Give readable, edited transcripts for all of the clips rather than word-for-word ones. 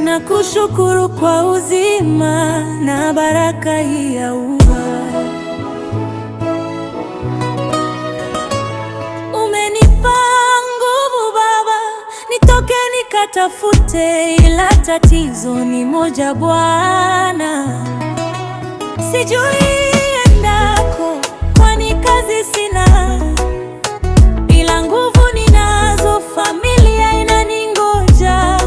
Nakushukuru kwa uzima na baraka hii ya uhai. Umenipa nguvu Baba, nitoke nikatafute, ila tatizo ni moja Bwana, sijui endako, kwani kazi sina, ila nguvu ninazo, familia inaningoja,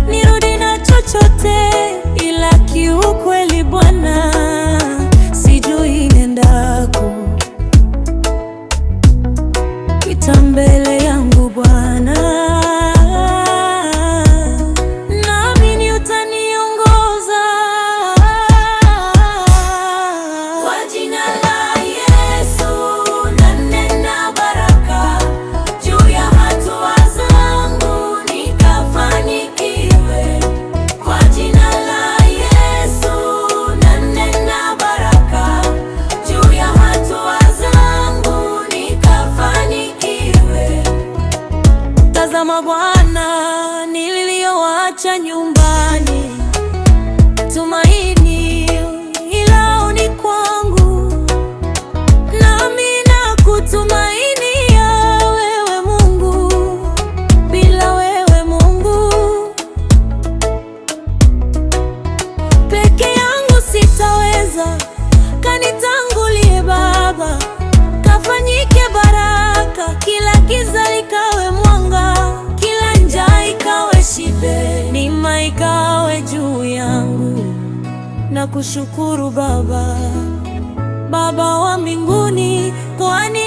nirudi na chochote, ila kiukweli Bwana, sijui endako, pita mbele yangu Bwana, Tazama Bwana, niliyoacha nyumbani, tumaini ila ni kwangu, nami nakutumainia wewe Mungu, bila wewe Mungu peke yangu sitaweza. Kanitangulie Baba, kafanyike baraka, kila giza likawe mwanga, kila njaa ikawe shibe, neema ikawe juu yangu. Nakushukuru Baba, Baba wa mbinguni, kwani